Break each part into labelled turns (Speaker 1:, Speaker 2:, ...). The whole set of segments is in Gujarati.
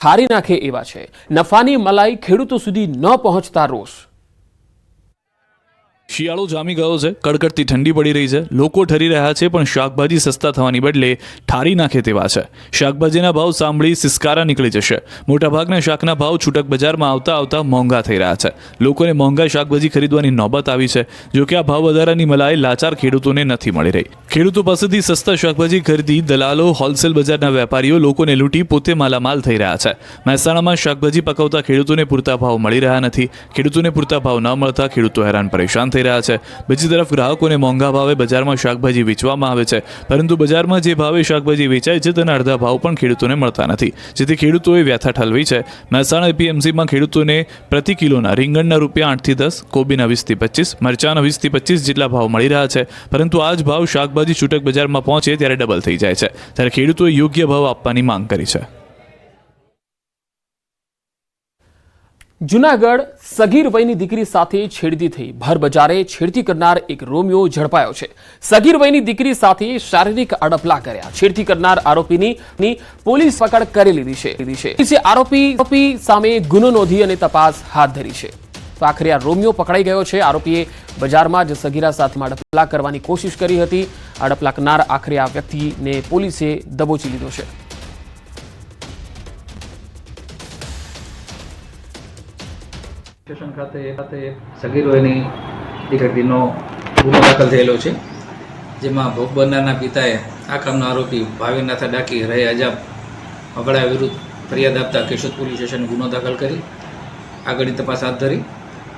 Speaker 1: ઠારી નાખે એવા છે। નફાની મલાઈ ખેડૂતો સુધી ન પહોંચતા રોષ।
Speaker 2: શિયાળો જામી ગયો છે, કડકડતી ઠંડી પડી રહી છે, લોકો ઠરી રહ્યા છે, પણ શાકભાજી સસ્તા થવાની બદલે ઠારી નાખે તેવા છે। શાકભાજીના ભાવ સાંભળી સિસકારા નીકળી જશે। મોટાભાગના શાકના ભાવ છૂટક બજારમાં આવતા આવતા મોંઘા થઈ રહ્યા છે। લોકોને મોંઘા શાકભાજી ખરીદવાની નોબત આવી છે। જો કે આ ભાવ વધારાની મલાઈ લાચાર ખેડૂતોને નથી મળી રહી। ખેડૂતો પાસેથી સસ્તા શાકભાજી ખરીદી દલાલો, હોલસેલ બજારના વેપારીઓ લોકોને લૂંટી પોતે માલામાલ થઈ રહ્યા છે। મહેસાણામાં શાકભાજી પકવતા ખેડૂતોને પૂરતા ભાવ મળી રહ્યા નથી। ખેડૂતોને પૂરતા ભાવ ન મળતા ખેડૂતો હેરાન પરેશાન થઈ રહ્યા છે। બીજી તરફ ગ્રાહકોને મોંઘા ભાવે બજારમાં શાકભાજી વેચવામાં આવે છે, પરંતુ બજારમાં જે ભાવે શાકભાજી વેચાય છે તેના અડધા ભાવ પણ ખેડૂતોને મળતા નથી, જેથી ખેડૂતોએ વ્યથા ઠલવી છે। મહેસાણા એપીએમસીમાં ખેડૂતોને પ્રતિ કિલોના રીંગણના રૂપિયા 8 થી 10, કોબીના 20 થી 25, મરચાના 20 થી 25 જેટલા ભાવ મળી રહ્યા છે, પરંતુ આ જ ભાવ શાકભાજી છૂટક બજારમાં પહોંચે ત્યારે ડબલ થઈ જાય છે। ત્યારે ખેડૂતોએ યોગ્ય ભાવ આપવાની માંગ કરી છે।
Speaker 1: જૂનાગઢ સગીર વયની દીકરી સાથે છેડતી થઈ ભર બજારે છેડતી કરનાર એક રોમિયો ઝડપાયો છે। સગીર વયની દીકરી સાથે શારીરિક અડપલા કર્યા। છેડતી કરનાર આરોપીની પોલીસ પકડ કરી લીધી છે। પોલીસે આરોપી સામે ગુનો નોંધી અને તપાસ હાથ ધરી છે। તો આખરે આ રોમિયો પકડાઈ ગયો છે। આરોપીએ બજારમાં જ સગીરા સાથે અડપલા કરવાની કોશિશ કરી હતી। અડપલા કરનાર આખરે આ વ્યક્તિને પોલીસે દબોચી લીધો છે।
Speaker 3: સ્ટેશન ખાતે સગીર વયની દીકરીનો ગુનો દાખલ થયેલો છે, જેમાં ભોગ બનનારના પિતાએ આ કામનો આરોપી ભાવિનાથ ડાકી રહે અજાબ અગડા વિરુદ્ધ ફરિયાદ આપતા કેશોદ પોલીસ સ્ટેશન ગુનો દાખલ કરી આગળની તપાસ હાથ ધરી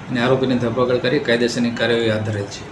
Speaker 3: અને આરોપીને ધરપકડ કરી કાયદેસરની કાર્યવાહી હાથ ધરેલ છે।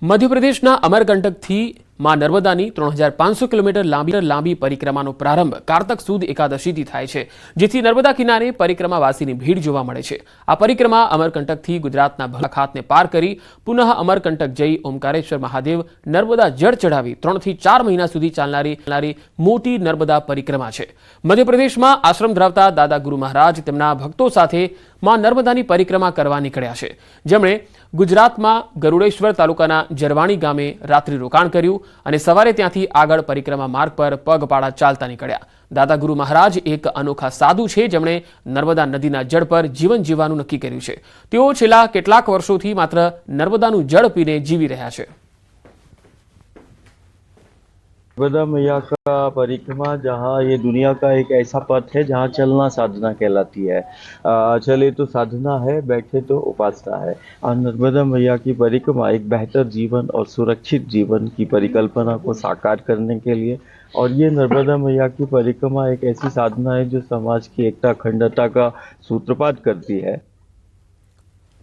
Speaker 1: મધ્યપ્રદેશના અમરકંટકથી માં નર્મદાની 3500 કિલોમીટર લાંબી પરિક્રમાનો પ્રારંભ કારતક સુદ એકાદશીથી થાય છે, જેથી નર્મદા કિનારે પરિક્રમાવાસીની ભીડ જોવા મળે છે। આ પરિક્રમા અમરકંટકથી ગુજરાતના ભલાખાતને પાર કરી પુનઃ અમરકંટક જઈ ઓમકારેશ્વર મહાદેવ નર્મદા જળ ચઢાવી 3 થી 4 મહિના સુધી ચાલનારી મોટી નર્મદા પરિક્રમા છે। મધ્યપ્રદેશમાં આશ્રમ ધરાવતા દાદા ગુરુ મહારાજ તેમના ભક્તો સાથે માં નર્મદાની પરિક્રમા કરવા નીકળ્યા છે, જેમણે ગુજરાતમાં ગરુડેશ્વર તાલુકાના જરવાણી ગામે રાત્રિ રોકાણ કર્યું અને સવારે ત્યાંથી આગળ પરિક્રમા માર્ગ પર પગપાળા ચાલતા નીકળ્યા। દાદા ગુરુ મહારાજ એક અનોખા સાધુ છે, જેમણે નર્મદા નદીના જળ પર જીવન જીવવાનું નક્કી કર્યું છે। તેઓ છેલ્લા કેટલાક વર્ષોથી માત્ર નર્મદાનું જળ પીને જીવી રહ્યા છે।
Speaker 4: नर्मदा मैया का परिक्रमा जहाँ ये दुनिया का एक ऐसा पथ है जहाँ चलना साधना कहलाती है। चले तो साधना है, बैठे तो उपासना है। और नर्मदा मैया की परिक्रमा एक बेहतर जीवन और सुरक्षित जीवन की परिकल्पना को साकार करने के लिए, और ये नर्मदा मैया की परिक्रमा एक ऐसी साधना है जो समाज की एकता अखंडता का सूत्रपात करती है।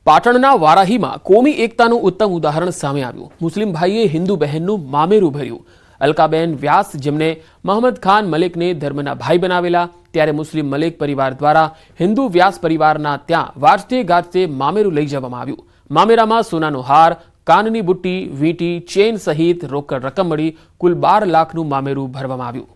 Speaker 1: પાટણના વારાહીમાં કોમી એકતાનું ઉત્તમ ઉદાહરણ સામે આવ્યું। મુસ્લિમ ભાઈએ હિન્દુ બહેનનું મામેરું ભર્યું। અલકાબેન વ્યાસ, જેમને મોહમ્મદ ખાન મલિકને ધર્મના ભાઈ બનાવેલા, ત્યારે મુસ્લિમ મલિક પરિવાર દ્વારા હિન્દુ વ્યાસ પરિવારના ત્યાં વાજતે ગાજતે મામેરું લઈ જવામાં આવ્યું। મામેરામાં સોનાનો હાર, કાનની બુટ્ટી, વીંટી, ચેન સહિત રોકડ રકમ મળી કુલ 12 લાખનું મામેરું ભરવામાં આવ્યું।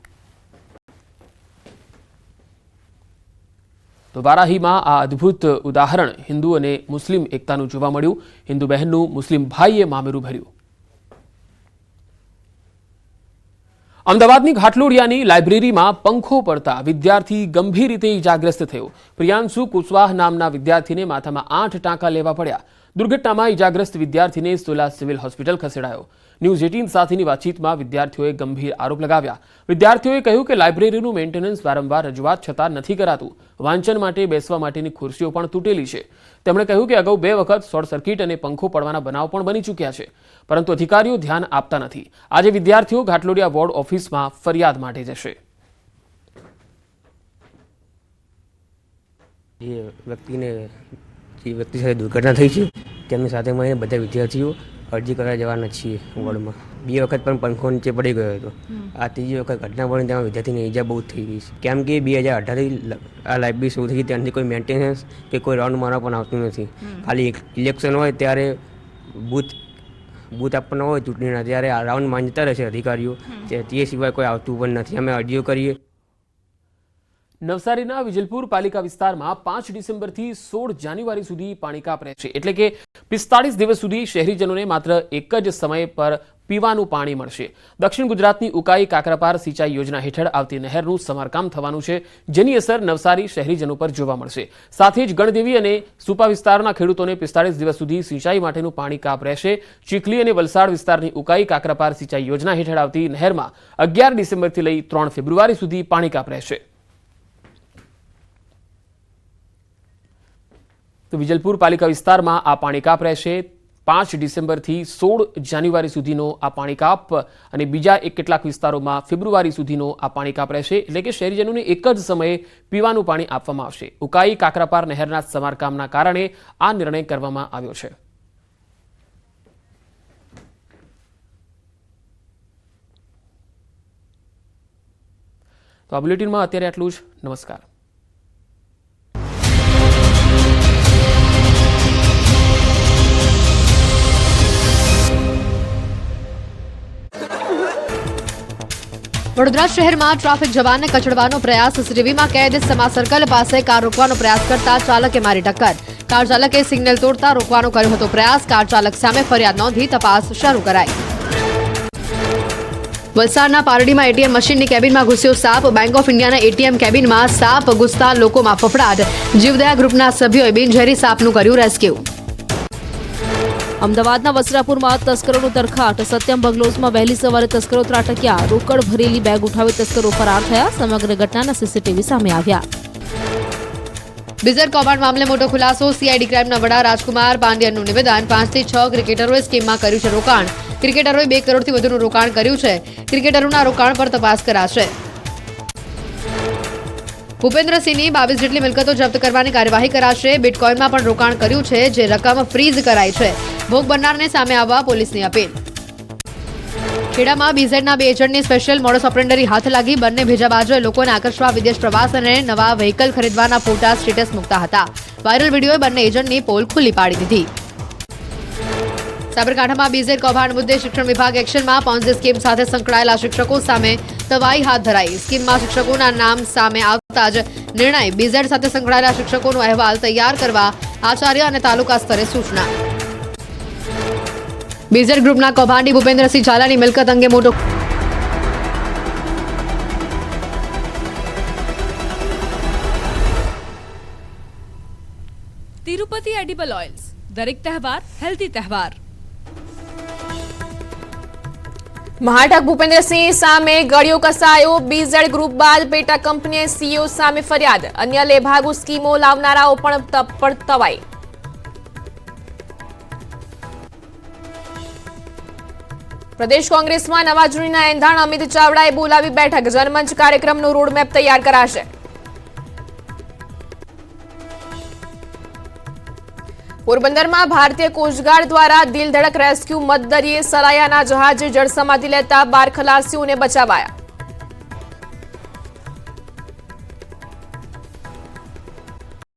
Speaker 1: તો વારાહીમાં આ અદ્ભુત ઉદાહરણ હિન્દુ અને મુસ્લિમ એકતાનું જોવા મળ્યું। હિન્દુ બહેનનું મુસ્લિમ ભાઈએ મામેરું ભર્યું। અમદાવાદની ઘાટલોડિયાની લાઇબ્રેરીમાં પંખો પડતા વિદ્યાર્થી ગંભીર રીતે ઇજાગ્રસ્ત થયો। પ્રિયાંશુ કુશવાહ નામના વિદ્યાર્થીને માથામાં 8 ટાંકા લેવા પડ્યા। દુર્ઘટનામાં ઇજાગ્રસ્ત વિદ્યાર્થીને સોલા સિવિલ હોસ્પિટલ ખસેડાયો। ન્યૂઝ 18 સાથેની વાતચીતમાં વિદ્યાર્થીઓએ ગંભીર આરોપ લગાવ્યા। વિદ્યાર્થીઓએ કહ્યું કે લાઇબ્રેરીનું મેન્ટેનન્સ વારંવાર રજૂઆત છતાં નથી કરાતું। વાંચન માટે બેસવા માટેની ખુરશીઓ પણ તૂટેલી છે। તેમણે કહ્યું કે અગાઉ 2 વખત શોર્ટ સર્કિટ અને પંખો પડવાના બનાવ પણ બની ચૂક્યા છે, પરંતુ અધિકારીઓ ધ્યાન આપતા નથી। આજે વિદ્યાર્થીઓ ઘાટલોડિયા વોર્ડ ઓફિસમાં ફરિયાદ માટે જશે।
Speaker 5: જે વ્યક્તિ સાથે દુર્ઘટના થઈ છે તેમની સાથે મળીને બધા વિદ્યાર્થીઓ અરજી કરવા જવાના છીએ વોર્ડમાં। 2 વખત પણ પંખો નીચે પડી ગયો હતો। આ ત્રીજી વખત ઘટના બની તેમાં વિદ્યાર્થીને ઈજા બહુ થઈ ગઈ છે, કેમ કે 2018થી આ લાઇબ્રેરી શરૂ થઈ ત્યાંથી કોઈ મેન્ટેનન્સ કે કોઈ રાઉન્ડ મારવા પણ આવતું નથી। ખાલી ઇલેક્શન હોય ત્યારે બૂથ આપવાના હોય ચૂંટણીના, ત્યારે આ રાઉન્ડ માનતા રહેશે અધિકારીઓ, તે સિવાય કોઈ આવતું પણ નથી। અમે અરજીઓ કરીએ।
Speaker 1: નવસારીના વિજલપુર પાલિકા વિસ્તારમાં 5 ડિસેમ્બરથી 16 જાન્યુઆરી સુધી પાણી કાપ રહેશે, એટલે કે 45 દિવસ સુધી શહેરીજનોને માત્ર એક જ સમય પર પીવાનું પાણી મળશે. દક્ષિણ ગુજરાતની ઉકાઈ કાકરાપાર સિંચાઈ યોજના હેઠળ આવતી નહેરનું સમારકામ થવાનું છે, જેની અસર નવસારી શહેરીજનો પર જોવા મળશે. સાથે જ ગણદેવી અને સુપા વિસ્તારના ખેડૂતોને 45 દિવસ સુધી સિંચાઈ માટેનું પાણી કાપ રહેશે. ચીખલી અને વલસાડ વિસ્તારની ઉકાઈ કાકરાપાર સિંચાઈ યોજના હેઠળ આવતી નહેરમાં 11 ડિસેમ્બરથી લઈ 3 ફેબ્રુઆરી સુધી પાણી કાપ રહેશે. તો વિજલપુર પાલિકા વિસ્તારમાં આ પાણી કાપ રહેશે. 5 ડિસેમ્બરથી 16 જાન્યુઆરી સુધીનો આ પાણી કાપ અને બીજા કેટલાક વિસ્તારોમાં ફેબ્રુઆરી સુધીનો આ પાણી કાપ રહેશે, એટલે કે શહેરીજનોને એક જ સમયે પીવાનું પાણી આપવામાં આવશે. ઉકાઈ કાકરાપાર નહેરના સમારકામના કારણે આ નિર્ણય કરવામાં આવ્યો છે. તો આ બુલેટિનમાં અત્યારે આટલું જ. નમસ્કાર.
Speaker 6: વડોદરા શહેરમાં ટ્રાફિક જવાનને કચડવાનો પ્રયાસ. સીસીટીવીમાં કેદ. સમા સર્કલ પાસે કાર રોકવાનો પ્રયાસ કરતા ચાલકે મારી ટક્કર. કાર ચાલકે સિગ્નલ તોડતા રોકવાનો કર્યો હતો પ્રયાસ. કાર ચાલક સામે ફરિયાદ નોંધી તપાસ શરૂ કરાઈ. વલસાડના પારડીમાં એટીએમ મશીનની કેબિનમાં ઘૂસ્યો સાપ. બેંક ઓફ ઇન્ડિયાના એટીએમ કેબિનમાં સાપ ઘૂસતા લોકોમાં ફફડાટ. જીવદયા ગ્રુપના સભ્યોએ બિનઝેરી સાપનું કર્યું રેસ્ક્યુ.
Speaker 7: અમદાવાદના વસ્ત્રાપુરમાં તસ્કરોનું તરખાટ. સત્યમ બંગલોઝમાં વહેલી સવારે તસ્કરો ત્રાટક્યા. રોકડ ભરેલી બેગ ઉઠાવી તસ્કરો ફરાર થયા. સમગ્ર ઘટનાના સીસીટીવી સામે આવ્યા.
Speaker 6: બીઝર કૌભાંડ મામલે મોટો ખુલાસો. સીઆઈડી ક્રાઇમના વડા રાજકુમાર પાંડ્યનનું નિવેદન. 5 થી 6 ક્રિકેટરોએ સ્કીમમાં કર્યું છે રોકાણ. ક્રિકેટરોએ 2 કરોડથી વધુનું રોકાણ કર્યું છે. ક્રિકેટરોના રોકાણ પર તપાસ કરાશે. ભૂપેન્દ્રસિંહની 22 જેટલી મિલકતો જપ્ત કરવાની કાર્યવાહી કરાશે. બિટકોઇનમાં પણ રોકાણ કર્યું છે, જે રકમ ફ્રીઝ કરાઈ છે. ભોગ બનનારને સામે આવવા પોલીસની અપીલ. ખેડામાં બીઝેડના 2 એજન્ટની સ્પેશિયલ મોડસ ઓપરેન્ડરી હાથ લાગી. બંને ભેજાબાજોએ લોકોને આકર્ષવા વિદેશ પ્રવાસ અને નવા વ્હીકલ ખરીદવાના ફોટા સ્ટેટસ મૂકતા હતા. વાયરલ વિડીયોએ બંને એજન્ટની પોલ ખુલ્લી પાડી દીધી. સાબરકાંઠામાં બીઝેડ કૌભાંડ મુદ્દે શિક્ષણ વિભાગ એક્શનમાં. પોન્ઝી સ્કીમ સાથે સંકળાયેલા શિક્ષકો સામે તવાઈ હાથ ધરાઈ. સ્કીમમાં શિક્ષકોના નામ સામે આવતા જ નિર્ણય. બીઝેડ સાથે સંકળાયેલા શિક્ષકોનો અહેવાલ તૈયાર કરવા આચાર્ય અને તાલુકા સ્તરે સૂચના. બીઝેડ ગ્રુપના કૌભાંડી ભૂપેન્દ્રસિંહ ઝાલાની મિલકત અંગે મોટો
Speaker 8: તિરુપતિ એડિબલ ઓઇલ્સ. દરેક તહેવાર હેલ્ધી તહેવાર. મહાટક ભૂપેન્દ્રસિંહ સામે ગળ્યો કસાયો. બીઝેડ ગ્રુપ બાદ પેટા કંપનીએ સીઈઓ સામે ફરિયાદ. અન્ય લેભાગુ સ્કીમો લાવનારાઓ પણ તવાઈ. પ્રદેશ કોંગ્રેસમાં નવા જૂનીના એંધાણ. અમિત ચાવડાએ બોલાવી બેઠક. જનમંચ કાર્યક્રમનો રોડમેપ તૈયાર કરાશે. પોરબંદરમાં ભારતીય કોસ્ટગાર્ડ દ્વારા દિલધડક રેસ્ક્યુ. મધદરિયે સરાયાના જહાજે જળસમાધિ લેતા 12 ખલાસીઓને બચાવાયા.